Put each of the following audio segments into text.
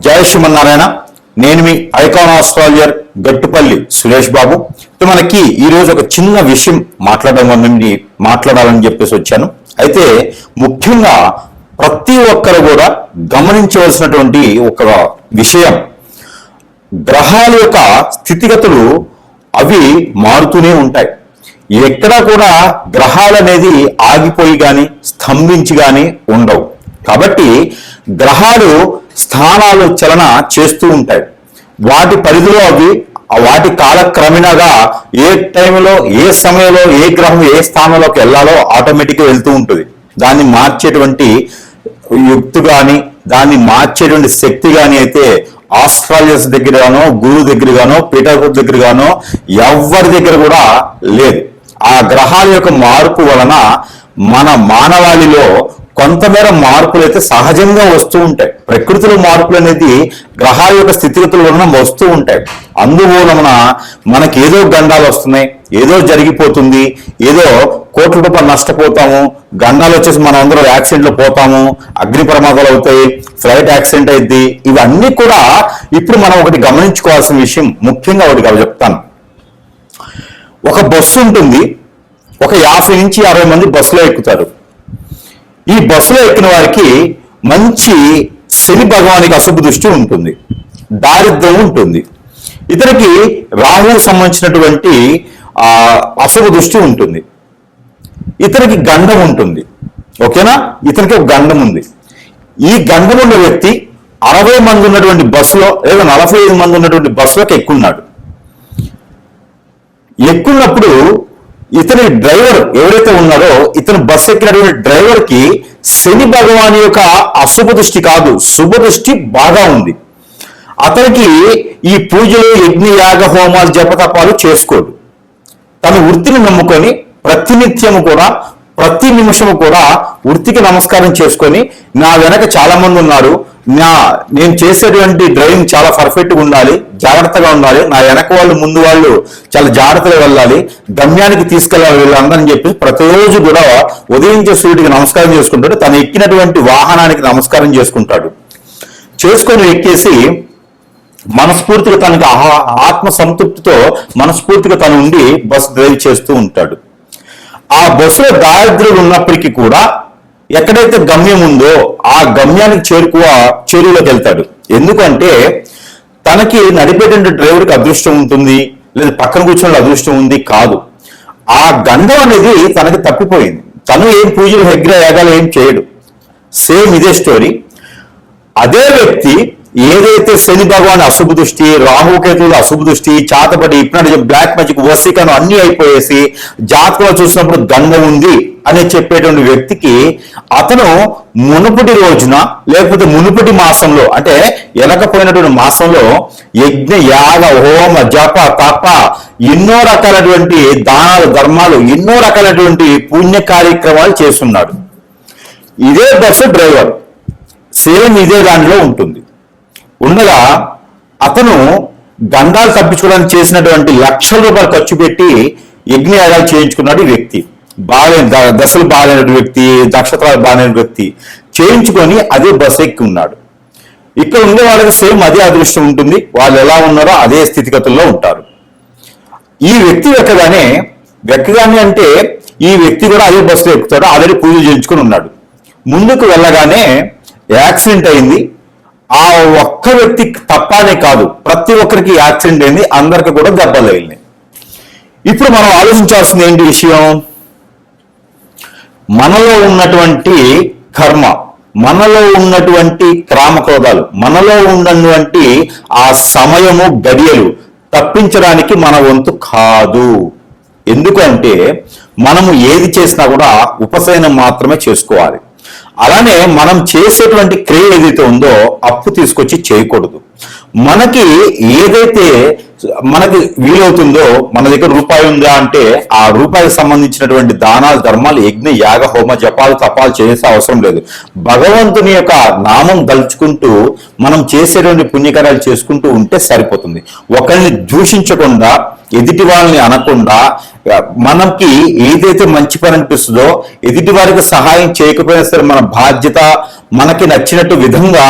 జయ శ్రీమన్నారాయణ. నేను మీ icon astrologer Gattupalli Suresh Babu. మనకి ఈరోజు ఒక చిన్న విషయం మాట్లాడాలని చెప్పేసి వచ్చాను. అయితే ముఖ్యంగా ప్రతి ఒక్కరు కూడా గమనించవలసినటువంటి ఒక విషయం, గ్రహాల యొక్క స్థితిగతులు అవి మారుతూనే ఉంటాయి. ఎక్కడా కూడా గ్రహాలు అనేది ఆగిపోయి కానీ స్తంభించి కానీ ఉండవు. కాబట్టి గ్రహాలు స్థానాలు చలన చేస్తూ ఉంటాయి. వాటి పరిధిలో అవి వాటి కాలక్రమేణాగా ఏ టైంలో ఏ సమయంలో ఏ గ్రహం ఏ స్థానంలోకి వెళ్ళాలో ఆటోమేటిక్గా వెళ్తూ ఉంటుంది. దాన్ని మార్చేటువంటి యుక్తి కానీ దాన్ని మార్చేటువంటి శక్తి కానీ అయితే ఆస్ట్రాలజర్స్ దగ్గర గానో గురువు దగ్గర గానో పీఠాధిపతి దగ్గర గానో ఎవరి దగ్గర కూడా లేదు. ఆ గ్రహాల యొక్క మార్పు వలన మన మానవాళిలో కొంతమేర మార్పులు అయితే సహజంగా వస్తూ ఉంటాయి. ప్రకృతిలో మార్పులు అనేది గ్రహాల యొక్క స్థితిగతుల వలన వస్తూ ఉంటాయి. అందువలన మనకి ఏదో గండాలు వస్తున్నాయి, ఏదో జరిగిపోతుంది, ఏదో కోట్ల రూపాయలు నష్టపోతాము, గండాలు వచ్చేసి మనం అందరూ యాక్సిడెంట్లు పోతాము, అగ్ని ప్రమాదాలు అవుతాయి, ఫ్లైట్ యాక్సిడెంట్ అయింది. ఇవన్నీ కూడా ఇప్పుడు మనం ఒకటి గమనించుకోవాల్సిన విషయం. ముఖ్యంగా ఒకటి చెప్తాను. ఒక బస్సు ఉంటుంది, ఒక 50 నుంచి 60 మంది బస్సులో ఎక్కుతారు. ఈ బస్సులో ఎక్కిన వారికి మంచి శని భగవానికి అశుభ దృష్టి ఉంటుంది, దారిద్ర్యం ఉంటుంది. ఇతనికి రాహువుకు సంబంధించినటువంటి అశుభ దృష్టి ఉంటుంది. ఇతనికి గండం ఉంటుంది. ఓకేనా? ఇతనికి ఒక గండం ఉంది. ఈ గండం ఉన్న వ్యక్తి 60 మంది ఉన్నటువంటి బస్సులో లేదా 45 మంది ఉన్నటువంటి బస్సులోకి ఎక్కున్నాడు. ఎక్కున్నప్పుడు ఇతని డ్రైవర్ ఎవరైతే ఉన్నారో ఇతను బస్సు ఎక్కినటువంటి డ్రైవర్ కి శని భగవాన్ యొక్క అశుభ దృష్టి కాదు, శుభ దృష్టి బాగా ఉంది. అతనికి ఈ పూజలు యజ్ఞ యాగ హోమాలు జపతపాలు చేసుకోడు. తన వృత్తిని నమ్ముకొని ప్రతినిత్యము కూడా ప్రతి నిమిషము కూడా వృత్తికి నమస్కారం చేసుకొని, నా వెనక చాలా మంది ఉన్నారు, నేను చేసేటువంటి డ్రైవింగ్ చాలా పర్ఫెక్ట్గా ఉండాలి, జాగ్రత్తగా ఉండాలి, నా వెనక వాళ్ళు ముందు వాళ్ళు చాలా జాగ్రత్తగా వెళ్ళాలి, గమ్యానికి తీసుకెళ్ళాలి వీళ్ళందరని చెప్పి ప్రతిరోజు కూడా ఉదయించే సూర్యుడికి నమస్కారం చేసుకుంటాడు. తను ఎక్కినటువంటి వాహనానికి నమస్కారం చేసుకుంటాడు. చేసుకొని ఎక్కేసి మనస్ఫూర్తిగా తనకి ఆత్మ సంతృప్తితో మనస్ఫూర్తిగా తను ఉండి బస్సు డ్రైవ్ చేస్తూ ఉంటాడు. ఆ బస్సులో దారిద్ర్యం ఉన్నప్పటికీ కూడా ఎక్కడైతే గమ్యం ఉందో ఆ గమ్యానికి చేరువలోకి వెళ్తాడు. ఎందుకంటే తనకి నడిపేటువంటి డ్రైవర్కి అదృష్టం ఉంటుంది, లేదా పక్కన కూర్చొని అదృష్టం ఉంది కాదు. ఆ గండం అనేది తనకి తప్పిపోయింది. తను ఏం పూజలు హెగ్ర యాగాలు ఏం చేయడు. సేమ్ ఇదే స్టోరీ. అదే వ్యక్తి ఏదైతే శని భగవాన్ అశుభ దృష్టి, రాహుకేతువులు అశుభ దృష్టి, చాతపడి ఇప్పుడు బ్లాక్ మ్యాజిక్ వసీకరణ అన్ని అయిపోయేసి జాతకంలో చూసినప్పుడు గండం ఉంది అని చెప్పేటువంటి వ్యక్తికి అతను మునుపటి రోజున లేకపోతే మునుపటి మాసంలో అంటే వెనకపోయినటువంటి మాసంలో యజ్ఞ యాగ హోమ జప తప ఎన్నో రకాలటువంటి దానాలు ధర్మాలు ఎన్నో రకాలటువంటి పుణ్య కార్యక్రమాలు చేస్తున్నాడు. ఇదే బస్సు డ్రైవర్ సేమ్ ఇదే దానిలో ఉంటుంది. ఉండగా అతను గండాలు తప్పించుకోవడానికి చేసినటువంటి లక్షల రూపాయలు ఖర్చు పెట్టి యజ్ఞయాగాలు చేయించుకున్నాడు. ఈ వ్యక్తి దశలు బాగాలేని వ్యక్తి, నక్షత్రాలు బాగాలేని వ్యక్తి చేయించుకొని అదే బస్సు ఎక్కి ఉన్నాడు. ఇక్కడ ఉండే వాళ్ళకి సేమ్ అదే అదృష్టం ఉంటుంది. వాళ్ళు ఎలా ఉన్నారో అదే స్థితిగతుల్లో ఉంటారు. ఈ వ్యక్తి వెక్కగానే అంటే ఈ వ్యక్తి కూడా అదే బస్సులో ఎక్కుతాడు. ఆల్రెడీ పూజలు చేయించుకొని ఉన్నాడు. ముందుకు వెళ్ళగానే యాక్సిడెంట్ అయింది. ఆ ఒక్క వ్యక్తి తప్పనే కాదు, ప్రతి ఒక్కరికి యాక్సిడెంట్ అయింది, అందరికి కూడా దెబ్బలు తగిలినాయి. ఇప్పుడు మనం ఆలోచించాల్సింది ఏంటి విషయం? మనలో ఉన్నటువంటి కర్మ, మనలో ఉన్నటువంటి క్రామక్రోధాలు, మనలో ఉన్నటువంటి ఆ సమయము గడియలు తప్పించడానికి మన వంతు కాదు. ఎందుకంటే మనము ఏది చేసినా కూడా ఉపశమనం మాత్రమే చేసుకోవాలి. అలానే మనం చేసేటువంటి క్రియ ఏదైతే ఉందో అప్పు తీసుకొచ్చి చేయకూడదు. మనకి ఏదైతే మనకి వీలవుతుందో, మన దగ్గర రూపాయి ఉందా అంటే ఆ రూపాయికి సంబంధించినటువంటి దానాలు, ధర్మాలు, యజ్ఞ, యాగ, హోమ, జపాలు, తపాలు చేసే అవసరం లేదు. భగవంతుని యొక్క నామం దలుచుకుంటూ మనం చేసేటువంటి పుణ్యకార్యాలు చేసుకుంటూ ఉంటే సరిపోతుంది. ఒకరిని దూషించకుండా, ఎదుటి వాళ్ళని అనకుండా, మనకి ఏదైతే మంచి పని అనిపిస్తుందో ఎదుటి వారికి సహాయం చేయకపోయినా సరే మన బాధ్యత మనకి నచ్చినట్టు విధంగా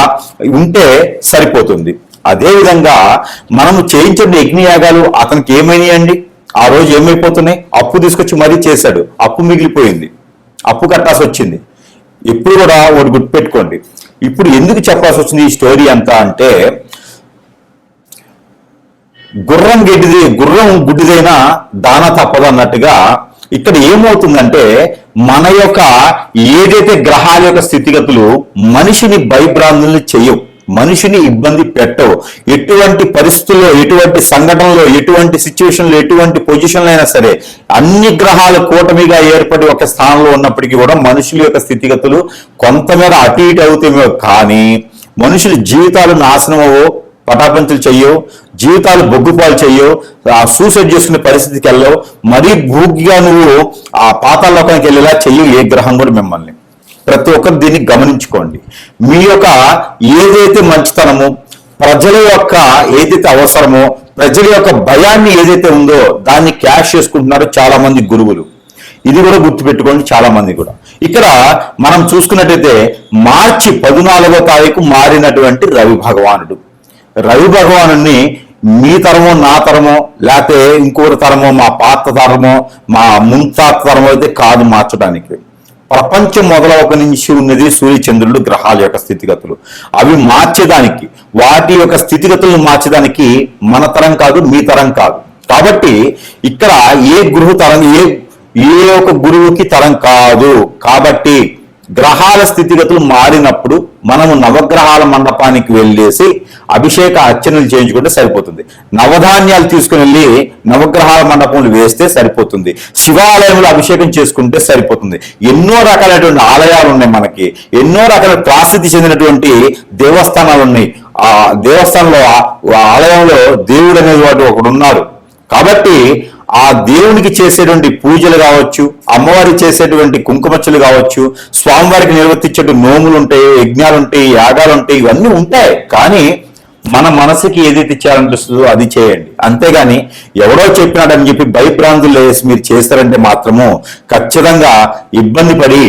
ఉంటే సరిపోతుంది. అదేవిధంగా మనము చేయించిన యజ్ఞయాగాలు అతనికి ఏమైనాయండి? ఆ రోజు ఏమైపోతున్నాయి? అప్పు తీసుకొచ్చి మరీ చేశాడు, అప్పు మిగిలిపోయింది, అప్పు కట్టాల్సి వచ్చింది. ఎప్పుడు కూడా ఒకటి గుర్తుపెట్టుకోండి. ఇప్పుడు ఎందుకు చెప్పాల్సి వచ్చింది ఈ స్టోరీ అంతా అంటే, గుర్రం గుడ్డిదైనా దాన తప్పదు అన్నట్టుగా ఇక్కడ ఏమవుతుందంటే, మన యొక్క ఏదైతే గ్రహాల యొక్క స్థితిగతులు మనిషిని భయభ్రాంతుల్ని చేయవు, మనిషిని ఇబ్బంది పెట్టవు. ఎటువంటి పరిస్థితుల్లో, ఎటువంటి సంఘటనలో, ఎటువంటి సిచ్యువేషన్లో, ఎటువంటి పొజిషన్లో అయినా సరే అన్ని గ్రహాలు కూటమిగా ఏర్పడి ఒక స్థానంలో ఉన్నప్పటికీ కూడా మనుషుల యొక్క స్థితిగతులు కొంతమేర అటు ఇటు అవుతామో కానీ మనుషుల జీవితాలు నాశనం అవ్వవు, పటాపంచులు చెయ్యవు, జీవితాలు బొగ్గుపాలు చెయ్యవు, ఆ సూసైడ్ చేసుకునే పరిస్థితికి వెళ్ళవు, మరీ భూగిగా నువ్వు ఆ పాతాళలోకానికి వెళ్ళేలా చెయ్యవు ఏ గ్రహం కూడా మిమ్మల్ని. ప్రతి ఒక్కరు దీన్ని గమనించుకోండి. మీ యొక్క ఏదైతే మంచితనమో, ప్రజల యొక్క ఏదైతే అవసరమో, ప్రజల యొక్క భయాన్ని ఏదైతే ఉందో దాన్ని క్యాష్ చేసుకుంటున్నారు చాలా మంది గురువులు. ఇది కూడా గుర్తుపెట్టుకోండి చాలా మంది కూడా. ఇక్కడ మనం చూసుకున్నట్టయితే మార్చి 14వ తారీఖు మారినటువంటి రవి భగవానుడు. రవి భగవానుడిని మీ తరమో, నా తరమో, లేకపోతే ఇంకొకరి తరమో, మా పాత తరమో, మా ముంతాత తరమో అయితే కాదు మార్చడానికి. ప్రపంచం మొదలవక నుంచి ఉన్నది సూర్యచంద్రుడు, గ్రహాల యొక్క స్థితిగతులు. అవి మార్చేదానికి, వాటి యొక్క స్థితిగతులను మార్చేదానికి మన తరం కాదు, మీ తరం కాదు. కాబట్టి ఇక్కడ ఏ గురువు తరం, ఏ ఒక గురువుకి తరం కాదు. కాబట్టి గ్రహాల స్థితిగతులు మారినప్పుడు మనము నవగ్రహాల మండపానికి వెళ్ళేసి అభిషేక అర్చనలు చేయించుకుంటే సరిపోతుంది. నవధాన్యాలు తీసుకుని వెళ్ళి నవగ్రహాల మండపంలో వేస్తే సరిపోతుంది. శివాలయంలో అభిషేకం చేసుకుంటే సరిపోతుంది. ఎన్నో రకాలైనటువంటి ఆలయాలు ఉన్నాయి మనకి, ఎన్నో రకాల ప్రసిద్ధి చెందినటువంటి దేవస్థానాలు ఉన్నాయి. ఆ దేవస్థానంలో, ఆలయంలో దేవుడు అనేది వాడు ఒకడు ఉన్నారు. కాబట్టి ఆ దేవునికి చేసేటువంటి పూజలు కావచ్చు, అమ్మవారికి చేసేటువంటి కుంకుమచ్చలు కావచ్చు, స్వామివారికి నిర్వర్తించే నోములు ఉంటాయి, యజ్ఞాలు ఉంటాయి, యాగాలు ఉంటాయి, ఇవన్నీ ఉంటాయి. కానీ మన మనసుకి ఏదైతే ఇచ్చారనిపిస్తుందో అది చేయండి. అంతేగాని ఎవడో చెప్పినాడని చెప్పి భయభ్రాంతులు వేసి మీరు చేస్తారంటే మాత్రము ఖచ్చితంగా ఇబ్బంది పడి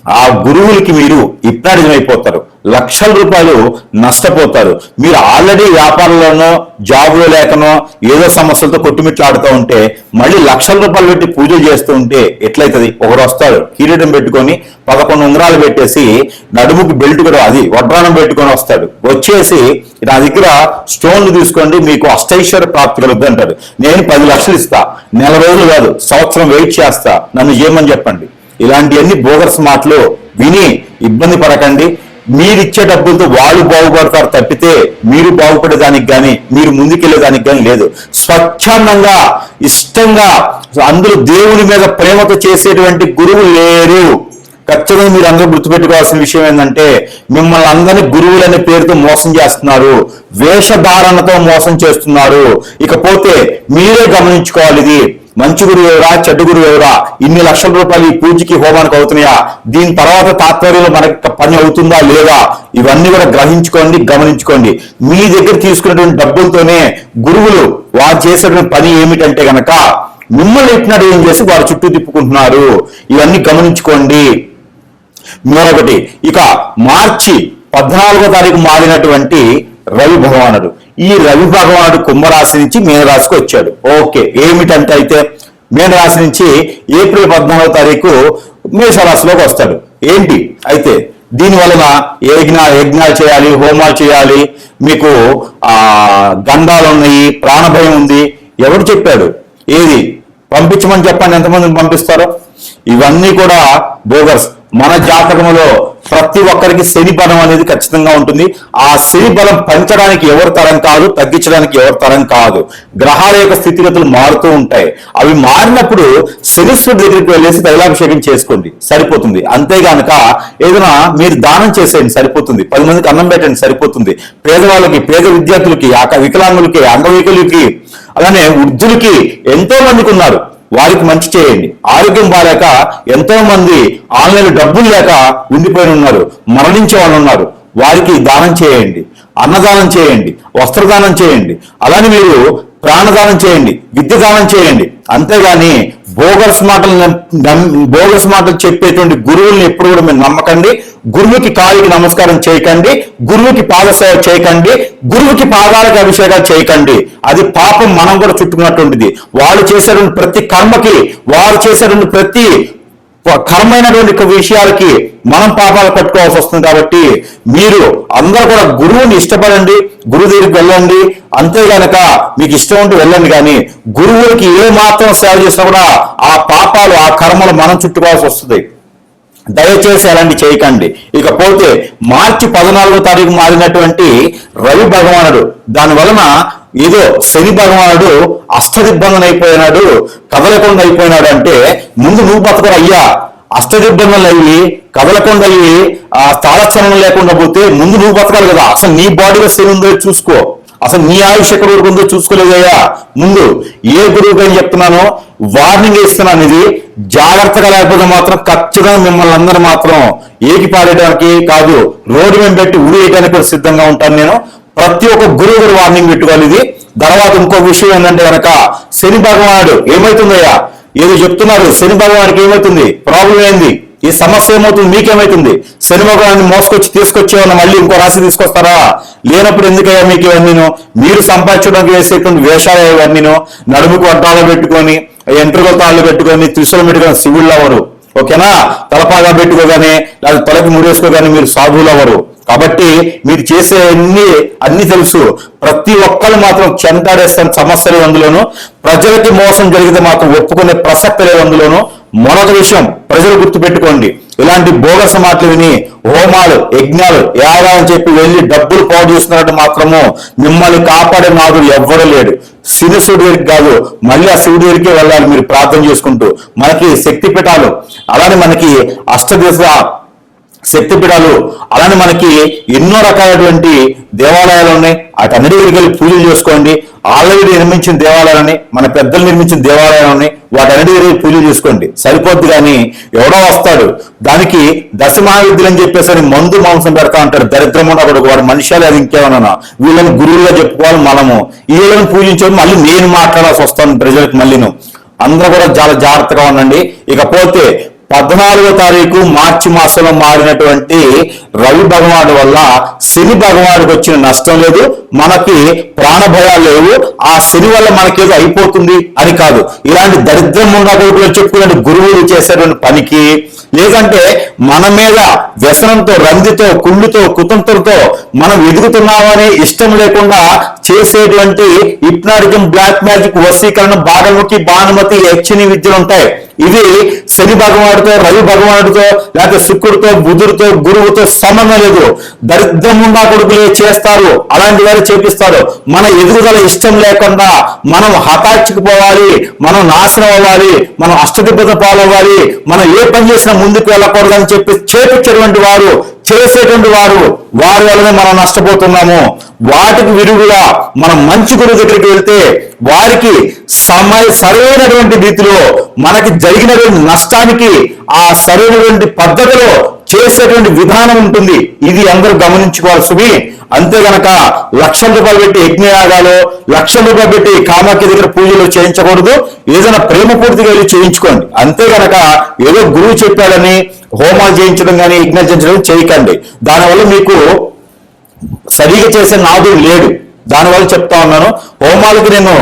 ఆ గురువులకి మీరు హిప్నాటిజం అయిపోతారు, లక్షల రూపాయలు నష్టపోతారు. మీరు ఆల్రెడీ వ్యాపారంలోనో, జాబులో లేకనో ఏదో సమస్యలతో కొట్టుమిట్లాడుతూ ఉంటే మళ్ళీ లక్షల రూపాయలు పెట్టి పూజలు చేస్తూ ఉంటే ఎట్లయితుంది? ఒకడు వస్తాడు కిరీటం పెట్టుకొని 11 ఉంగరాలు పెట్టేసి నడుముకి బెల్ట్ కూడా, అది వడ్రానం పెట్టుకొని వస్తాడు. వచ్చేసి నా దగ్గర స్టోన్లు తీసుకోండి మీకు అష్టైశ్వర్య ప్రాప్తి కలుగుతుంది అంటాడు. నేను 10 లక్షలు ఇస్తా, నెల రోజులు కాదు సంవత్సరం వెయిట్ చేస్తా, నన్ను చేయమని చెప్పండి. ఇలాంటివన్నీ బోగర్స్ మాటలు విని ఇబ్బంది పడకండి. మీరిచ్చే డబ్బులతో వాళ్ళు బాగుపడతారు తప్పితే మీరు బాగుపడేదానికి కానీ, మీరు ముందుకెళ్లేదానికి కానీ లేదు. స్వచ్ఛందంగా, ఇష్టంగా, అందరూ దేవుని మీద ప్రేమతో చేసేటువంటి గురువు లేరు. ఖచ్చితంగా మీరు అందరూ గుర్తుపెట్టుకోవాల్సిన విషయం ఏంటంటే, మిమ్మల్ని అందరినీ గురువులనే పేరుతో మోసం చేస్తున్నారు, వేషధారణతో మోసం చేస్తున్నారు. ఇకపోతే మీరే గమనించుకోవాలి, ఇది మంచి గురువు ఎవరా, చెడ్డ గురువు ఎవరా, ఇన్ని లక్షల రూపాయలు ఈ పూజకి హోమానికి అవుతున్నాయా, దీని తర్వాత తాత్పర్యంలో మనకి పని అవుతుందా లేదా, ఇవన్నీ కూడా గ్రహించుకోండి, గమనించుకోండి. మీ దగ్గర తీసుకున్నటువంటి డబ్బులతోనే గురువులు వారు చేసేటువంటి పని ఏమిటంటే గనక మిమ్మల్ని ఎట్టినట్టు ఏం చేసి వారు చుట్టూ తిప్పుకుంటున్నారు. ఇవన్నీ గమనించుకోండి. మరొకటి, ఇక మార్చి 14వ తారీఖు మారినటువంటి రవి భగవానుడు. ఈ రవి భగవానుడు కుంభరాశి నుంచి మీనరాశికి వచ్చాడు. ఓకే, ఏమిటంటే అయితే మీనరాశి నుంచి ఏప్రిల్ 14వ తారీఖు మేషరాశిలోకి వస్తాడు. ఏంటి అయితే దీని వలన యజ్ఞాలు చేయాలి, హోమాలు చేయాలి, మీకు గండాలు ఉన్నాయి, ప్రాణభయం ఉంది. ఎవరు చెప్పాడు? ఏది పంపించమని చెప్పండి, ఎంతమందిని పంపిస్తారో? ఇవన్నీ కూడా బోగస్. మన జాతకంలో ప్రతి ఒక్కరికి శని బలం అనేది ఖచ్చితంగా ఉంటుంది. ఆ శని బలం పెంచడానికి ఎవరి తరం కాదు, తగ్గించడానికి ఎవరి తరం కాదు. గ్రహాల యొక్క స్థితిగతులు మారుతూ ఉంటాయి. అవి మారినప్పుడు శనీశ్వరుడి దగ్గరికి వెళ్ళేసి తైలాభిషేకం చేసుకోండి, సరిపోతుంది. అంతేగానక ఏదైనా మీరు దానం చేసేయండి, సరిపోతుంది. 10 మందికి అన్నం పెట్టండి, సరిపోతుంది. పేదవాళ్ళకి, పేద విద్యార్థులకి, వికలాంగులకి, అంగవైకల్యులకి, అలానే వృద్ధులకి ఎంతో మందికి ఉన్నారు, వారికి మంచి చేయండి. ఆరోగ్యం బాగాలేక ఎంతో మంది ఆన్లైన్ డబ్బులు లేక ఉండిపోయి ఉన్నారు, మరణించే వాళ్ళు ఉన్నారు, వారికి దానం చేయండి, అన్నదానం చేయండి, వస్త్రదానం చేయండి, అలానే మీరు ప్రాణదానం చేయండి, విద్య దానం చేయండి. అంతేగాని బోగస్ మాటలు చెప్పేటువంటి గురువుల్ని ఎప్పుడు కూడా మీరు నమ్మకండి. గురువుకి కాలికి నమస్కారం చేయకండి, గురువుకి పాదసేవ చేయకండి, గురువుకి పాదాలకు అభిషేకాలు చేయకండి. అది పాపం మనం కూడా చుట్టుకున్నటువంటిది. వాళ్ళు చేసేటువంటి ప్రతి కర్మకి, వారు చేసేటువంటి ప్రతి కర్మైనటువంటి విషయాలకి మనం పాపాలు కట్టుకోవాల్సి వస్తుంది. కాబట్టి మీరు అందరూ కూడా గురువుని ఇష్టపడండి, గురువు దగ్గరికి వెళ్ళండి. అంతేగానక మీకు ఇష్టం ఉంటే వెళ్ళండి, కానీ గురువులకి ఏ మాత్రం సేవ చేసినా కూడా ఆ పాపాలు, ఆ కర్మలు మనం చుట్టుకోవాల్సి వస్తుంది. దయచేసి అలాంటి చేయకండి. ఇకపోతే మార్చి 14వ తారీఖు మారినటువంటి రవి భగవానుడు, దాని వలన ఏదో శని భగవానుడు అష్టదిగ్బంధన అయిపోయినాడు, కదలకుండా అయిపోయినాడు అంటే ముందు నువ్వు బతకరు అయ్యా. అష్టదిగ్బంధనలు అయ్యి, కదలకుండా అయ్యి, ఆ తాళచలనం లేకుండా పోతే ముందు నువ్వు బతకాలి కదా. అసలు నీ బాడీలో శని ఉందో చూసుకో, అసలు నీ ఆయుష్ ఎక్కడ వరకు ఉందో చూసుకోలేదయ్యా. ముందు ఏ గురువుకి అని చెప్తున్నానో వార్నింగ్ ఇస్తున్నాను. ఇది జాగ్రత్తగా లేకపోతే మాత్రం ఖచ్చితంగా మిమ్మల్ని అందరూ మాత్రం ఏకి పాడేయడానికి కాదు, రోడ్డు మీద పెట్టి ఉడియడానికి కూడా సిద్ధంగా ఉంటాను నేను. ప్రతి ఒక్క గురువు గారు వార్నింగ్ పెట్టుకోవాలి. ఇది తర్వాత ఇంకో విషయం ఏంటంటే కనుక శని భగవానుడు ఏమవుతుందయ్యా, ఏదో చెప్తున్నారు, శని భగవానికి ఏమవుతుంది, ప్రాబ్లం ఏంది, ఈ సమస్య ఏమవుతుంది, మీకేమవుతుంది? శని భగవాన్ని మోసుకొచ్చి తీసుకొచ్చేవన్నా మళ్ళీ ఇంకో రాశి తీసుకొస్తారా? లేనప్పుడు ఎందుకయ్యా మీకు ఇవన్నీను? మీరు సంపాదించడానికి వేసేటువంటి వేషాలు ఇవన్నీను, నడుముకు అడ్డాలు పెట్టుకొని, ఎంట్రుకల తాళ్ళు పెట్టుకొని, త్రిశూలం పెట్టుకొని శివుళ్ళు అవ్వరు. ఓకేనా? తలపాగా పెట్టుకోగానే లేదా తలకి ముడేసుకోగానే మీరు సాధువులు అవ్వరు. కాబట్టి మీరు చేసే అన్ని తెలుసు. ప్రతి ఒక్కరు మాత్రం చెంటాడేస్తాను సమస్యలు అందులోను. ప్రజలకి మోసం జరిగితే మాత్రం ఒప్పుకునే ప్రసక్తి లేదు అందులోను. మరొక విషయం ప్రజలు గుర్తుపెట్టుకోండి, ఇలాంటి బోగస మాటలు విని హోమాలు, యజ్ఞాలు, యాగాలని చెప్పి వెళ్ళి డబ్బులు పాడు చేస్తున్నట్టు మాత్రము మిమ్మల్ని కాపాడే నాదుడు ఎవ్వడూ లేడు. శివుడి దగ్గరికి కాదు, మళ్ళీ ఆ శివుడి దగ్గరికే వెళ్ళాలి మీరు ప్రార్థన చేసుకుంటూ. మనకి శక్తి పీఠాలు, అలానే మనకి అష్టదిశ శక్తిపీఠాలు, అలానే మనకి ఎన్నో రకాలైనటువంటి దేవాలయాలు ఉన్నాయి. వాటన్నిటి దగ్గరికి వెళ్ళి పూజలు చేసుకోండి. ఆల్రెడీ నిర్మించిన దేవాలయాలని, మన పెద్దలు నిర్మించిన దేవాలయాలని, వాటన్నిటి దగ్గర పూజలు చేసుకోండి, సరిపోద్ది. కానీ ఎవడో వస్తాడు, దానికి దశమహావిద్యులు అని చెప్పేసి మందు మాంసం పెడతా అంటాడు, దరిద్రం ఉన్నప్పుడు వాడు మనుషులు అది ఇంకేమన్నా. వీళ్ళని గురువులుగా చెప్పుకోవాలి మనము. వీళ్ళని పూజించడం మళ్ళీ నేను మాట్లాడాల్సి వస్తాను ప్రజలకు. మళ్ళీను అందరూ కూడా చాలా జాగ్రత్తగా ఉండండి. ఇకపోతే 14వ తారీఖు మార్చి మాసంలో మారినటువంటి రవి భగవానుడి వల్ల శని భగవానుడికి వచ్చిన నష్టం లేదు, మనకి ప్రాణ భయాలు లేవు. ఆ శని వల్ల మనకేదో అయిపోతుంది అని కాదు. ఇలాంటి దరిద్రం ఉండకూడదు చెప్పుకునే గురువులు చేసేటువంటి పనికి, లేదంటే మన మీద వ్యసనంతో, రందితో, కుళ్ళుతో, కుతంత్రంతో మనం ఎదుగుతున్నామని ఇష్టం లేకుండా చేసేటువంటి హిప్నాటిజం, బ్లాక్ మ్యాజిక్, వశీకరణ, బాణముఖి, భానుమతి, యక్షిణి విద్యలు ఉంటాయి. ఇవి శని భగవానుడితో, రవి భగవానుడితో, లేకపోతే శుక్రుడితో, బుధుడితో, గురువుతో సంబంధం లేదు. దరిద్రం ఉండా కొడుకులే చేస్తారు, అలాంటి వారు చేపిస్తారు. మన ఎదుగుదల ఇష్టం లేకుండా మనం హఠాత్తుకుపోవాలి, మనం నాశనం అవ్వాలి, మనం అష్టదిబ్బత పాలవ్వాలి, మనం ఏ పని చేసినా ముందుకు వెళ్ళకూడదని చెప్పి చేపించేటువంటి వారు, చేసేటువంటి వారు, వారి వల్లనే మనం నష్టపోతున్నాము. వాటికి విరుగుగా మనం మంచి గురువు దగ్గరికి వెళ్తే వారికి సరైనటువంటి రీతిలో మనకి జరిగినటువంటి నష్టానికి ఆ సరైనటువంటి పద్ధతిలో చేసేటువంటి విధానం ఉంటుంది. ఇది అందరూ గమనించుకోవాలి సుమి. అంతే గనక ₹1,00,000 పెట్టి యజ్ఞయాగాలు, ₹1,00,000 పెట్టి కామాఖ్య దగ్గర పూజలు చేయించకూడదు. ఏదైనా ప్రేమపూర్తిగా వెళ్ళి చేయించుకోండి. అంతే గనక ఏదో గురువు చెప్పాడని హోమాలు చేయించడం కానీ, యజ్ఞాలు చేయించడం చేయకండి. దానివల్ల మీకు సరిగా చేసే నాదుడు లేడు. దానివల్ల చెప్తా ఉన్నాను, హోమాలకి నేను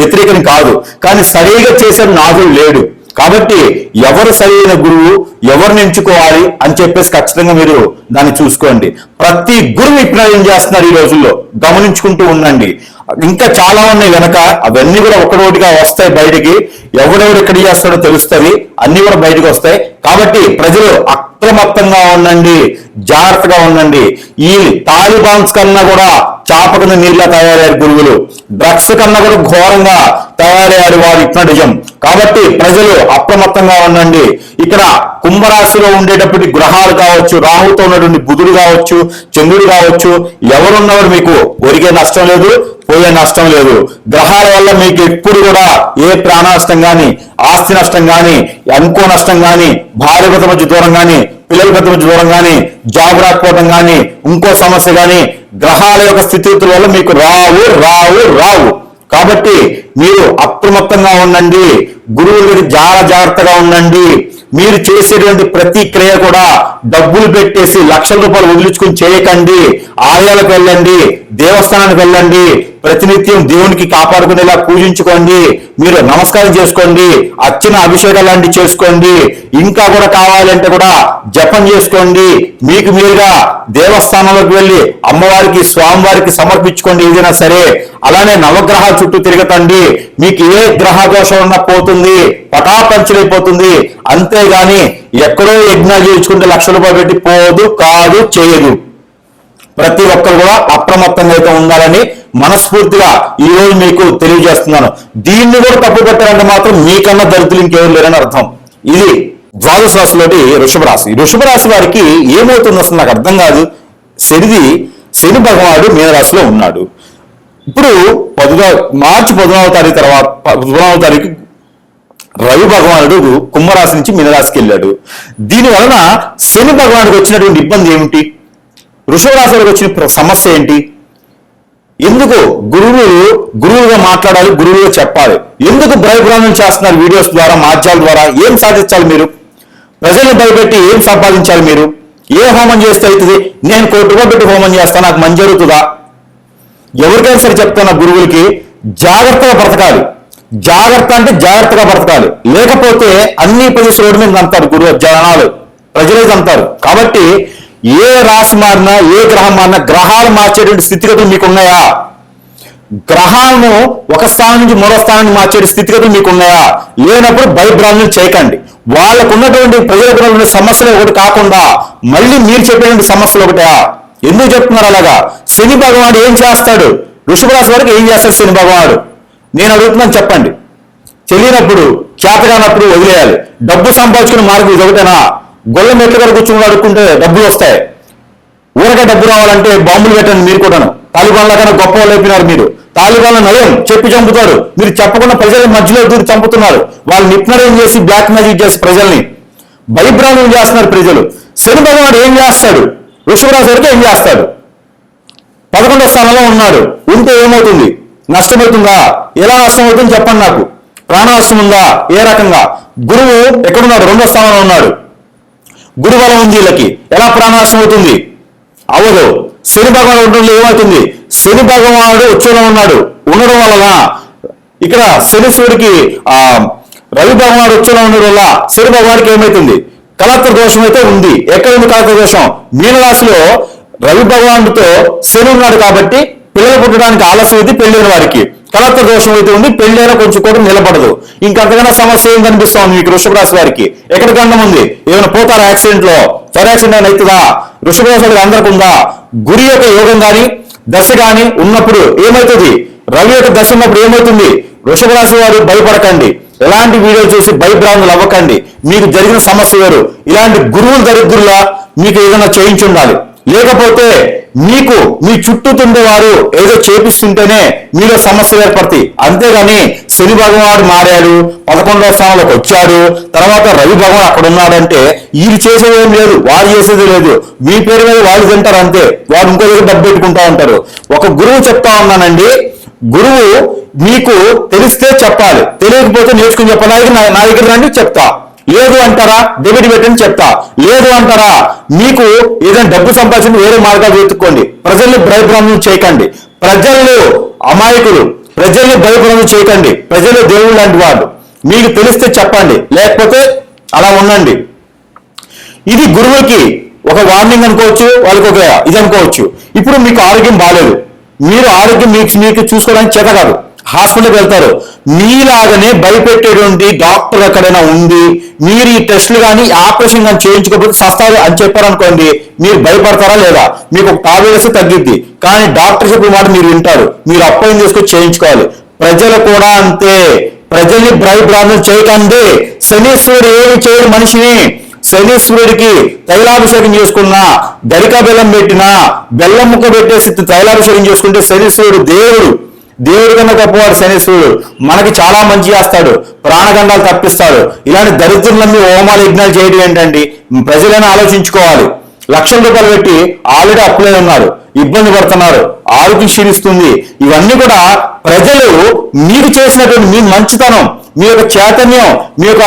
వ్యతిరేకం కాదు, కానీ సరిగా చేసే నాదుడు లేడు. కాబట్టి ఎవరు సరైన గురువు, ఎవరిని ఎంచుకోవాలి అని చెప్పేసి ఖచ్చితంగా మీరు దాన్ని చూసుకోండి. ప్రతి గురువు విప్లవం చేస్తున్నారు ఈ రోజుల్లో, గమనించుకుంటూ ఉండండి. ఇంకా చాలా ఉన్నాయి వెనక, అవన్నీ కూడా ఒకటోటిగా వస్తాయి బయటికి. ఎవడెవడు ఎక్కడ చేస్తాడో తెలుస్తుంది, అన్ని కూడా బయటకు వస్తాయి. కాబట్టి ప్రజలు అప్రమత్తంగా ఉండండి, జాగ్రత్తగా ఉండండి. ఈ తాలిబాన్స్ కన్నా కూడా చాపకన నీళ్ళ తయారయ్యారు గురువులు, డ్రగ్స్ కన్నా కూడా ఘోరంగా తయారయ్యారు వారు హిప్నటిజం. కాబట్టి ప్రజలు అప్రమత్తంగా ఉండండి. ఇక్కడ కుంభరాశిలో ఉండేటప్పటి గ్రహాలు కావచ్చు, రాహుతో ఉన్నటువంటి బుధుడు కావచ్చు, చంద్రుడు కావచ్చు, ఎవరున్నవారు మీకు ఒరిగే నష్టం లేదు, పోయే నష్టం లేదు. గ్రహాల వల్ల మీకు ఎప్పుడు కూడా ఏ ప్రాణ నష్టం కానీ, ఆస్తి నష్టం కానీ, అనుకో నష్టం కానీ, భార్య భర్త మధ్య దూరం కానీ, పిల్లల పెద్ద మధ్య దూరం కానీ, జాబ్ రాకపోవడం కానీ, ఇంకో సమస్య కానీ గ్రహాల యొక్క స్థితిగతుల వల్ల మీకు రావు రావు రావు. కాబట్టి మీరు అప్రమత్తంగా ఉండండి, గురువుల దగ్గర చాలా జాగ్రత్తగా ఉండండి. మీరు చేసేటువంటి ప్రతి క్రియ కూడా డబ్బులు పెట్టేసి లక్షల రూపాయలు వదిలించుకుని చేయకండి. ఆలయాలకు వెళ్ళండి, దేవస్థానానికి వెళ్ళండి, ప్రతినిత్యం దేవునికి కాపాడుకునేలా పూజించుకోండి, మీరు నమస్కారం చేసుకోండి, అర్చన అభిషేకాలు లాంటివి చేసుకోండి. ఇంకా కూడా కావాలంటే కూడా జపం చేసుకోండి. మీకు మీరుగా దేవస్థానంలోకి వెళ్ళి అమ్మవారికి, స్వామివారికి సమర్పించుకోండి ఏదైనా సరే. అలానే నవగ్రహాల చుట్టూ తిరగతండి. మీకు ఏ గ్రహ దోషం ఉన్నా పోతుంది, పటాపంచలైపోతుంది. అంతేగాని ఎక్కడో యజ్ఞాలు చేయించుకుంటే లక్షల రూపాయలు పెట్టి పోదు, కాదు, చేయదు. ప్రతి ఒక్కరు కూడా అప్రమత్తంగా అయితే ఉండాలని మనస్ఫూర్తిగా ఈ రోజు మీకు తెలియజేస్తున్నాను. దీన్ని కూడా తప్పు పెట్టాలంటే మాత్రం మీకన్నా దరిద్రులు ఇంకేం లేరని అర్థం. ఇది ద్వాదశ రాశిలోటి వృషభ రాశి. వృషభ రాశి వారికి ఏమవుతుంది అసలు నాకు అర్థం కాదు. శని భగవానుడు మీనరాశిలో ఉన్నాడు. ఇప్పుడు మార్చి 14వ తారీఖు తర్వాత 14వ తారీఖు రవి భగవానుడు కుంభరాశి నుంచి మీనరాశికి వెళ్ళాడు. దీని వలన శని భగవానుడికి వచ్చినటువంటి ఇబ్బంది ఏమిటి, వృషభ రాశి వారికి వచ్చిన సమస్య ఏంటి, ఎందుకు గురువుగా మాట్లాడాలి, గురువుగా చెప్పాలి, ఎందుకు భయభ్రాంతులు చేస్తున్నారు వీడియోస్ ద్వారా, మాధ్యాల ద్వారా, ఏం సాధించాలి మీరు, ప్రజలను భయపెట్టి ఏం సంపాదించాలి మీరు, ఏ హోమం చేస్తే అవుతుంది, నేను ₹1 కోటి పెట్టి హోమం చేస్తాను నాకు మంచి జరుగుతుందా. ఎవరికైనా సరే చెప్తున్నా గురువులకి జాగ్రత్తగా బ్రతకాలి. జాగ్రత్త అంటే జాగ్రత్తగా బ్రతకాలి, లేకపోతే అన్ని ప్రదేశాల రోడ్డు మీద అంటారు గురువు జనాలు, ప్రజలే అంటారు. కాబట్టి ఏ రాశి మారినా, ఏ గ్రహం మారినా గ్రహాలు మార్చేటువంటి స్థితిగతులు మీకు ఉన్నాయా, గ్రహాలను ఒక స్థానం నుంచి మరో స్థానానికి మార్చే స్థితిగతులు మీకు ఉన్నాయా, లేనప్పుడు భయభ్రాంతులు చేయకండి. వాళ్ళకు ఉన్నటువంటి ప్రజలకు ఉన్నటువంటి సమస్యలు ఒకటి కాకుండా మళ్ళీ మీరు చెప్పేటువంటి సమస్యలు ఒకటా. ఎందుకు చెప్తున్నారు అలాగా? శని భగవానుడు ఏం చేస్తాడు, వృషభ రాశి వారికి ఏం చేస్తాడు శని భగవానుడు, నేను అడుగుతున్నాను చెప్పండి. తెలియనప్పుడు, చేతగానప్పుడు వదిలేయాలి. డబ్బు సంపాదించుకునే మార్గం ఇది ఒకటేనా? గొల్ల మెట్ల దగ్గర కూర్చుని అడుక్కుంటే డబ్బులు వస్తాయి. ఊరగా డబ్బు రావాలంటే బాంబులు పెట్టండి. మీరు కూడాను తాలిబాన్ల కన్నా గొప్ప వాళ్ళు అయిపోయినారు. మీరు తాలిబాన్ల నయం చెప్పి చంపుతారు, మీరు చెప్పకుండా ప్రజల మధ్యలో దూరి చంపుతున్నారు. వాళ్ళు నిప్నయం చేసి బ్లాక్ మ్యాజిక్ చేసి ప్రజల్ని భయభ్రాంతులు చేస్తున్నారు ప్రజలు. శని భగవానుడు ఏం చేస్తాడు, వృషభ రాశి వారికి ఏం చేస్తాడు? 11వ స్థానంలో ఉన్నాడు. ఉంటే ఏమవుతుంది, నష్టమవుతుందా? ఎలా నష్టమవుతుంది చెప్పండి నాకు. ప్రాణ నష్టం ఉందా? ఏ రకంగా? గురువు ఎక్కడున్నాడు? 2వ స్థానంలో ఉన్నాడు. గురుబలం ఉంది వీళ్ళకి, ఎలా ప్రాణనాశనం అవుతుంది? అవదు. శని భగవానుడు ఉండడంలో ఏమవుతుంది? శని భగవానుడు ఉచ్చలో ఉన్నాడు, ఉండడం వలన ఇక్కడ శనీశ్వరుడికి రవి భగవానుడు ఉచ్చలో ఉండడం వల్ల శని భగవానికి ఏమవుతుంది? కలత్ర దోషం అయితే ఉంది. ఎక్కడ ఉంది కలత్ర దోషం? మీనరాశిలో రవి భగవానుడితో శని ఉన్నాడు కాబట్టి పిల్లలు పుట్టడానికి ఆలస్యం అయితే పెళ్ళైన వారికి కలత్ర దోషం అయితే ఉంది, పెళ్ళైనా కొంచెం కూడా నిలబడదు. ఇంకంతకన్నా సమస్య ఏం కనిపిస్తుంది మీకు వృషభ రాశి వారికి? ఎక్కడ గండం ఉంది? ఏమైనా పోతారా యాక్సిడెంట్ లో? ఫైర్ యాక్సిడెంట్ అయినా అవుతుందా? వృషభ రాశి వారికి అందరికి ఉందా? గురి యొక్క యోగం కానీ దశ కానీ ఉన్నప్పుడు ఏమవుతుంది? రవి యొక్క దశ ఉన్నప్పుడు ఏమవుతుంది? వృషభ రాశి వారు భయపడకండి, ఎలాంటి వీడియో చూసి భయభ్రాంతులు అవ్వకండి. మీకు జరిగిన సమస్య వేరు. ఇలాంటి గురువులు దరిద్రులా మీకు ఏదైనా చేయించి ఉండాలి. లేకపోతే మీకు మీ చుట్టూ ఉండేవారు ఏదో చేపిస్తుంటేనే మీలో సమస్యలు ఏర్పడతాయి. అంతేగాని శని భగవానుడు మారాడు, 11వ స్థానంలోకి వచ్చాడు, తర్వాత రవి భగవాన్ అక్కడ ఉన్నాడంటే వీళ్ళు చేసేది ఏం లేదు, వాళ్ళు చేసేది లేదు. మీ పేరు మీద వాళ్ళు తింటారు అంతే, వాళ్ళు ఇంకో దగ్గర డబ్బు పెట్టుకుంటా ఉంటారు. ఒక గురువు చెప్తా ఉన్నానండి, గురువు మీకు తెలిస్తే చెప్పాలి, తెలియకపోతే నేర్చుకుని చెప్పాలి. నా దగ్గర రండి చెప్తా. లేదు అంటారా డెబిట్ పెట్టని చెప్తా. లేదు అంటారా మీకు ఏదైనా డబ్బు సంపాదించి వేరే మార్గాలు వెతుక్కోండి. ప్రజల్ని భయభ్రాంతులు చేయకండి. ప్రజలు అమాయకులు, ప్రజల్ని భయభ్రాంతులు చేయకండి. ప్రజలు దేవుడు లాంటి వాళ్ళు. మీకు తెలిస్తే చెప్పండి, లేకపోతే అలా ఉండండి. ఇది గురువుకి ఒక వార్నింగ్ అనుకోవచ్చు, వాళ్ళకి ఒక ఇది అనుకోవచ్చు. ఇప్పుడు మీకు ఆరోగ్యం బాగాలేదు, మీరు ఆరోగ్యం మీకు చూసుకోవడానికి చేత కాదు, హాస్పిటల్కి వెళ్తారు. మీలాగనే భయపెట్టేటువంటి డాక్టర్ ఎక్కడైనా ఉంది, మీరు ఈ టెస్టులు కానీ ఆపరేషన్ కానీ చేయించుకోకపోతే సస్తారు అని చెప్పారనుకోండి, మీరు భయపడతారా లేదా? మీకు ఒక టాబ్లెట్స్ తగ్గిద్ది, కానీ డాక్టర్ చెప్పిన మాట మీరు వింటారు, మీరు అపాయింట్ చేసుకొని చేయించుకోవాలి. ప్రజలు కూడా అంతే, ప్రజల్ని భయభ్రాంతం చేయకండి. శనీశ్వరుడు ఏమి చేయడు మనిషిని. శనీశ్వరుడికి తైలాభిషేకం చేసుకున్నా, గరిక బెల్లం పెట్టినా, బెల్లం ముక్క పెట్టేసి తైలాభిషేకం చేసుకుంటే శనీశ్వరుడు దేవుడు కన్నా గొప్పవాడు శనీశ్వరుడు. మనకి చాలా మంచి చేస్తాడు, ప్రాణగండాలు తప్పిస్తాడు. ఇలాంటి దరిద్రులన్నీ హోమాలు యజ్ఞాలు చేయడం ఏంటండి? ప్రజలైనా ఆలోచించుకోవాలి. లక్షల రూపాయలు పెట్టి ఆల్రెడీ అప్పులే ఉన్నారు, ఇబ్బంది పడుతున్నారు, ఆరోగ్యం క్షీణిస్తుంది. ఇవన్నీ కూడా ప్రజలు మీకు చేసినటువంటి మీ మంచితనం, మీ యొక్క చైతన్యం, మీ యొక్క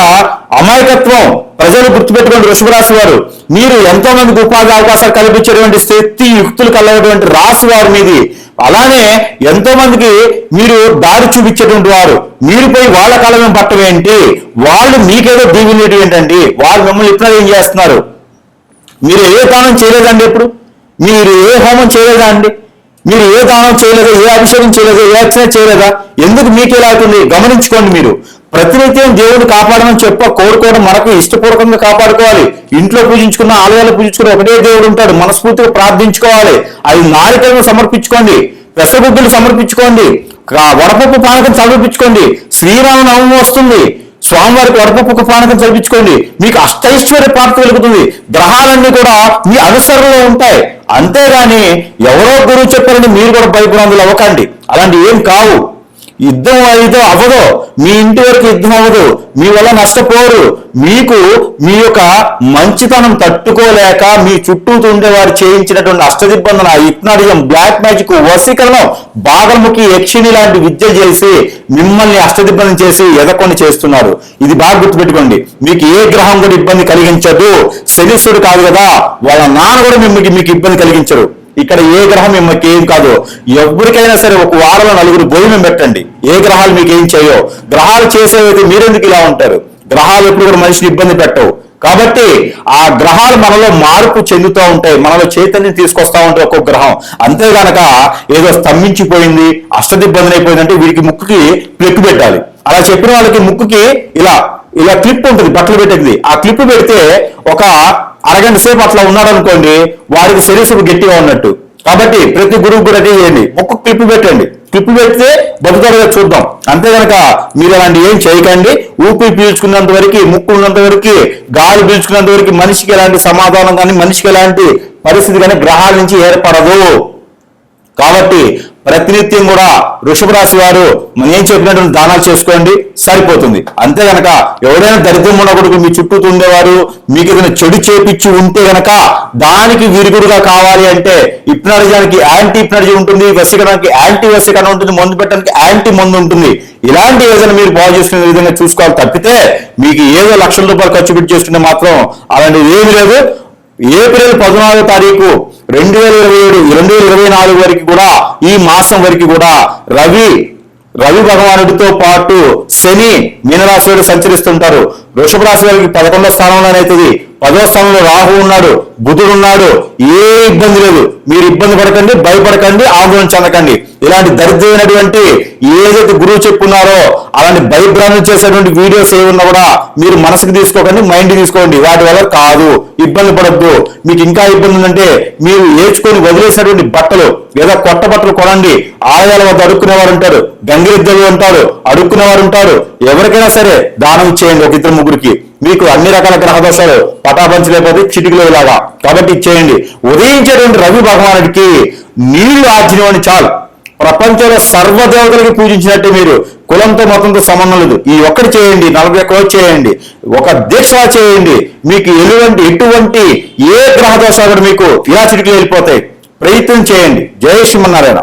అమాయకత్వం ప్రజలు గుర్తుపెట్టుకోండి. వృషభ రాశి వారు, మీరు ఎంతో మందికి ఉపాధి అవకాశాలు కల్పించేటువంటి శక్తి యుక్తులు కలగటువంటి రాశి వారు మీది. అలానే ఎంతో మందికి మీరు దారి చూపించేటువంటి వారు. మీరు పోయి వాళ్ళ కాలం పట్టవేంటి? వాళ్ళు మీకేదో దీవెనేటి ఏంటండి? వాళ్ళు మిమ్మల్ని ఇప్పుడు ఏం చేస్తున్నారు? మీరు ఏ దానం చేయలేదండి? ఎప్పుడు మీరు ఏ హోమం చేయలేదా అండి? మీరు ఏ దానం చేయలేదా? ఏ అభిషేకం చేయలేదా? ఏ అర్చన చేయలేదా? ఎందుకు మీకు ఎలా అవుతుంది? గమనించుకోండి. మీరు ప్రతినిత్యం దేవుడు కాపాడమని కోరుకోవడం మనకు ఇష్టపూర్వకంగా కాపాడుకోవాలి. ఇంట్లో పూజించుకున్న, ఆలయాలు పూజించుకున్న ఒకటే దేవుడు ఉంటాడు. మనస్ఫూర్తిగా ప్రార్థించుకోవాలి. అది నారికలను సమర్పించుకోండి, పెసరగుడ్డులు సమర్పించుకోండి, వడపప్పు పానకం సమర్పించుకోండి. శ్రీరామనవమి వస్తుంది, స్వామివారికి వడపప్పు పానకం సమర్పించుకోండి. మీకు అష్టైశ్వర్య ప్రాప్తి కలుగుతుంది. గ్రహాలన్నీ కూడా మీ అనుసరణలో ఉంటాయి. అంతేగాని ఎవరో గురువు చెప్పారని మీరు కూడా భయపడందులు అవ్వకండి. అలాంటి ఏం కావు. యుద్ధం అయితే అవ్వదు, మీ ఇంటి వరకు యుద్ధం అవ్వదు, మీ వల్ల నష్టపోరు. మీకు మీ యొక్క మంచితనం తట్టుకోలేక మీ చుట్టూ ఉండేవారు చేయించినటువంటి అష్టదిబ్బందన, హిప్నాటిజం, బ్లాక్ మ్యాజిక్, వశీకరణం, బాగల్ముఖి, యక్షిణి లాంటి విద్య చేసి మిమ్మల్ని అష్టదిబ్బందం చేసి ఎదకొని చేస్తున్నారు. ఇది బాగా గుర్తుపెట్టుకోండి. మీకు ఏ గ్రహం కూడా ఇబ్బంది కలిగించదు. శనీశ్వరుడు కాదు కదా, వాళ్ళ నాన్న కూడా మీకు ఇబ్బంది కలిగించరు. ఇక్కడ ఏ గ్రహం మిమ్మల్ని ఏం కాదు. ఎవరికైనా సరే ఒక వారంలో 4 భోజనం పెట్టండి, ఏ గ్రహాలు మీకు ఏం చేయో. గ్రహాలు చేసేవైతే మీరెందుకు ఇలా ఉంటారు? గ్రహాలు ఎప్పుడు కూడా మనిషిని ఇబ్బంది పెట్టవు. కాబట్టి ఆ గ్రహాలు మనలో మార్పు చెందుతూ ఉంటాయి, మనలో చైతన్యం తీసుకొస్తా ఉంటాయి ఒక్కొక్క గ్రహం. అంతేగానక ఏదో స్తంభించిపోయింది, అష్టదిబ్బంది అయిపోయిందంటే వీరికి ముక్కుకి క్లిప్ పెట్టాలి. అలా చెప్పిన వాళ్ళకి ముక్కుకి ఇలా క్లిప్ ఉంటుంది, బట్టలు పెట్టేది. ఆ క్లిప్ పెడితే ఒక అరగంట సేపు అట్లా ఉన్నాడు అనుకోండి, వారికి శరీరం గట్టిగా ఉన్నట్టు. కాబట్టి ప్రతి గురువు కూడా అదే చేయండి, ముక్కు క్లిప్ పెట్టండి. క్లిప్ పెడితే బతుకాడుగా చూద్దాం. అంతే కనుక మీరు అలాంటి ఏం చేయకండి. ఊపిరి పీల్చుకున్నంత వరకు, ముక్కు ఉన్నంత వరకు, గాలి పీల్చుకున్నంత వరకు మనిషికి ఎలాంటి సమాధానం కానీ, మనిషికి ఎలాంటి పరిస్థితి కానీ గ్రహాల నుంచి ఏర్పడదు. కాబట్టి ప్రతినిత్యం కూడా వృషభ రాశి వారు మనం ఏం చెప్పినటువంటి దానాలు చేసుకోండి, సరిపోతుంది. అంతే గనక ఎవరైనా దరిద్రం ఉన్న కొడుకు మీ చుట్టూ ఉండేవారు మీకు ఏదైనా చెడు చేపించి ఉంటే గనక దానికి విరుగుడుగా కావాలి అంటే హిప్నాటిజానికి యాంటీ హిప్నాటిజం ఉంటుంది, వశీకరణకి యాంటీ వశీకరణ ఉంటుంది, మందు పెట్టడానికి యాంటీ మందు ఉంటుంది. ఇలాంటి ఏదైనా మీరు బాగు చేసుకునే విధంగా చూసుకోవాలి తప్పితే మీకు ఏదో లక్షల రూపాయలు ఖర్చు పెట్టి చేసుకుంటే మాత్రం అలాంటిది ఏమి లేదు. ఏప్రిల్ 14వ తారీఖు 2024 వరకు కూడా, ఈ మాసం వరకు కూడా రవి భగవానుడితో పాటు శని మీనరాశి వారు సంచరిస్తుంటారు. వృషభ రాశి వారికి 11వ స్థానంలోనే అవుతుంది, 10వ స్థానంలో రాహు ఉన్నాడు, బుధుడు ఉన్నాడు. ఏ ఇబ్బంది లేదు. మీరు ఇబ్బంది పడకండి, భయపడకండి, ఆందోళన చెందకండి. ఇలాంటి దరిద్రమైనటువంటి ఏదైతే గురువు చెప్పున్నారో అలాంటి భయభ్రాంతం చేసేటువంటి వీడియోస్ ఏమన్నా కూడా మీరు మనసుకు తీసుకోకండి, మైండ్ తీసుకోండి. వాటి వల్ల కాదు, ఇబ్బంది పడద్దు. మీకు ఇంకా ఇబ్బంది ఉందంటే మీరు ఏడ్చుకొని వదిలేసినటువంటి బట్టలు లేదా కొత్త బట్టలు కొనండి. ఆలయాల వద్ద అడుక్కునేవారు ఉంటారు, గంగిరెద్దులు ఉంటారు, అడుక్కునేవారు ఉంటారు. ఎవరికైనా సరే దానం ఇచ్చేయండి, ఒక 2-3కి. మీకు అన్ని రకాల గ్రహ దోషాలు పటాపంచలేకపోతే చిటికలో ఇలాగా. కాబట్టి ఇచ్చేయండి. ఉదయించేటువంటి రవి భగవానుడికి నీళ్లు ఆర్జనం అని చాలు. ప్రపంచంలో సర్వదేవతలకి పూజించినట్టే. మీరు కులంతో మతంతో సంబంధం లేదు. ఈ ఒక్కటి చేయండి, 41 రోజు చేయండి, ఒక దీక్ష చేయండి. మీకు ఎటువంటి ఏ గ్రహ దోషాలు మీకు ఇలా చిటికలు వెళ్ళిపోతాయి. ప్రయత్నం చేయండి. జై శ్రీమన్నారాయణ.